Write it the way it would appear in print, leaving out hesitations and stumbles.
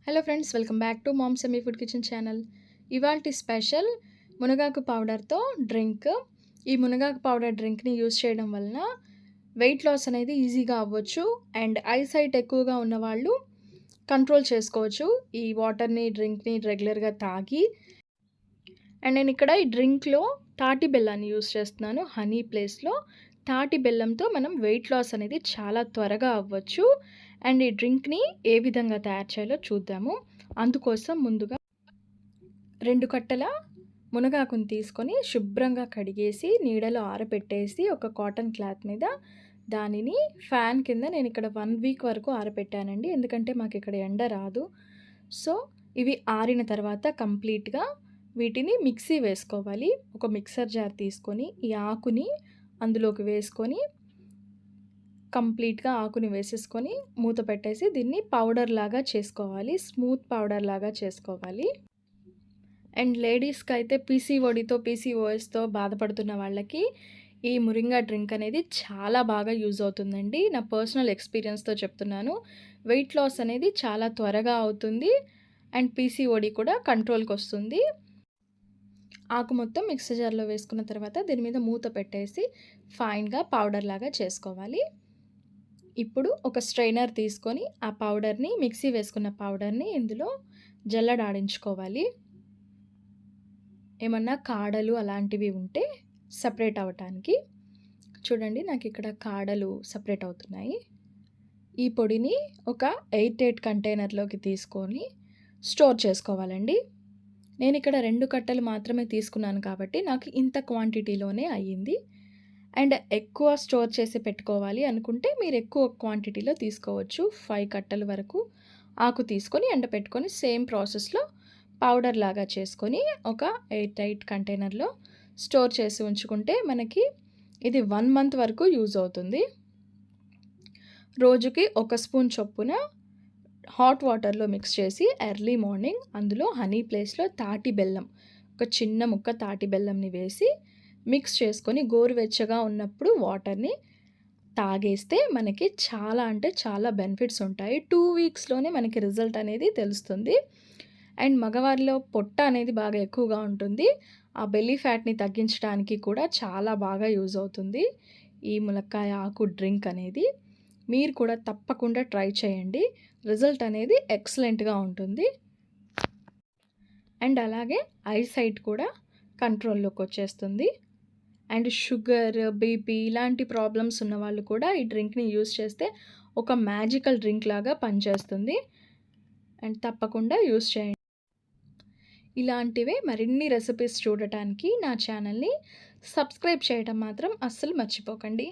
Hello friends, welcome back to mom semi food kitchen channel. ఇవాల్టి special మునగాకు పౌడర్తో drink. ఈ మునగాకు పౌడర్ డ్రింక్ని యూస్ చేయడం వలన వెయిట్ లాస్ అనేది ఈజీగా అవ్వచ్చు అండ్ ఐసైట్ ఎక్కువగా ఉన్నవాళ్ళు కంట్రోల్ చేసుకోవచ్చు ఈ వాటర్ని డ్రింక్ని రెగ్యులర్గా తాగి. అండ్ నేను ఇక్కడ ఈ డ్రింక్లో తాటి బెల్లాన్ని యూస్ చేస్తున్నాను. హనీ ప్లేస్లో తాటి బెల్లంతో మనం వెయిట్ లాస్ అనేది చాలా త్వరగా అవ్వచ్చు. అండ్ ఈ డ్రింక్ని ఏ విధంగా తయారు చేయాలో చూద్దాము. అందుకోసం ముందుగా 2 కట్టల మునగాకుని తీసుకొని శుభ్రంగా కడిగేసి నీడలో ఆరబెట్టేసి ఒక కాటన్ క్లాత్ మీద దానిని ఫ్యాన్ కింద నేను ఇక్కడ 1 వీక్ వరకు ఆరబెట్టానండి. ఎందుకంటే మాకు ఇక్కడ ఎండ రాదు. సో ఇవి ఆరిన తర్వాత కంప్లీట్గా వీటిని మిక్సీ వేసుకోవాలి. ఒక మిక్సర్ జార్ తీసుకొని ఈ ఆకుని అందులోకి వేసుకొని కంప్లీట్గా ఆకుని వేసేసుకొని మూత పెట్టేసి దీన్ని పౌడర్ లాగా చేసుకోవాలి. స్మూత్ పౌడర్ లాగా చేసుకోవాలి. అండ్ లేడీస్కి అయితే పీసీఓఎస్తో బాధపడుతున్న వాళ్ళకి ఈ మురింగా డ్రింక్ అనేది చాలా బాగా యూజ్ అవుతుందండి. నా పర్సనల్ ఎక్స్పీరియన్స్తో చెప్తున్నాను. వెయిట్ లాస్ అనేది చాలా త్వరగా అవుతుంది అండ్ పీసీఓడి కూడా కంట్రోల్కి వస్తుంది. ఆకు మొత్తం మిక్సర్ జార్లో వేసుకున్న తర్వాత దీని మీద మూత పెట్టేసి ఫైన్గా పౌడర్ లాగా చేసుకోవాలి. ఇప్పుడు ఒక స్ట్రైనర్ తీసుకొని ఆ పౌడర్ని మిక్సీ వేసుకున్న పౌడర్ని ఇందులో జల్లడాడించుకోవాలి. ఏమన్నా కాడలు అలాంటివి ఉంటే సపరేట్ అవ్వటానికి. చూడండి, నాకు ఇక్కడ కాడలు సపరేట్ అవుతున్నాయి. ఈ పొడిని ఒక 8 కంటైనర్లోకి తీసుకొని స్టోర్ చేసుకోవాలండి. నేను ఇక్కడ 2 కట్టలు మాత్రమే తీసుకున్నాను కాబట్టి నాకు ఇంత క్వాంటిటీలోనే అయ్యింది. అండ్ ఎక్కువ స్టోర్ చేసి పెట్టుకోవాలి అనుకుంటే మీరు ఎక్కువ క్వాంటిటీలో తీసుకోవచ్చు. 5 కట్టల వరకు ఆకు తీసుకొని ఎండపెట్టుకొని సేమ్ ప్రాసెస్లో పౌడర్ లాగా చేసుకొని ఒక 8 కంటైనర్లో స్టోర్ చేసి ఉంచుకుంటే మనకి ఇది 1 మంత్ వరకు యూజ్ అవుతుంది. రోజుకి 1 స్పూన్ చొప్పున హాట్ వాటర్లో మిక్స్ చేసి ఎర్లీ మార్నింగ్ అందులో హనీ ప్లేస్లో తాటి బెల్లం, ఒక చిన్న ముక్క తాటి బెల్లంని వేసి మిక్స్ చేసుకొని గోరువెచ్చగా ఉన్నప్పుడు వాటర్ని తాగేస్తే మనకి చాలా అంటే చాలా బెనిఫిట్స్ ఉంటాయి. 2 వీక్స్లోనే మనకి రిజల్ట్ అనేది తెలుస్తుంది. అండ్ మగవారిలో పొట్ట అనేది బాగా ఎక్కువగా ఉంటుంది. ఆ బెల్లీ ఫ్యాట్ని తగ్గించడానికి కూడా చాలా బాగా యూజ్ అవుతుంది ఈ ములక్కాయ ఆకు డ్రింక్ అనేది. మీరు కూడా తప్పకుండా ట్రై చేయండి. రిజల్ట్ అనేది ఎక్సలెంట్గా ఉంటుంది. అండ్ అలాగే ఐసైట్ కూడా కంట్రోల్లోకి వచ్చేస్తుంది. అండ్ షుగర్, బీపీ ఇలాంటి ప్రాబ్లమ్స్ ఉన్న వాళ్ళు కూడా ఈ డ్రింక్ని యూస్ చేస్తే ఒక మ్యాజికల్ డ్రింక్ లాగా పనిచేస్తుంది. అండ్ తప్పకుండా యూస్ చేయండి. ఇలాంటివే మరిన్ని రెసిపీస్ చూడటానికి నా ఛానల్ని సబ్స్క్రైబ్ చేయడం మాత్రం అస్సలు మర్చిపోకండి.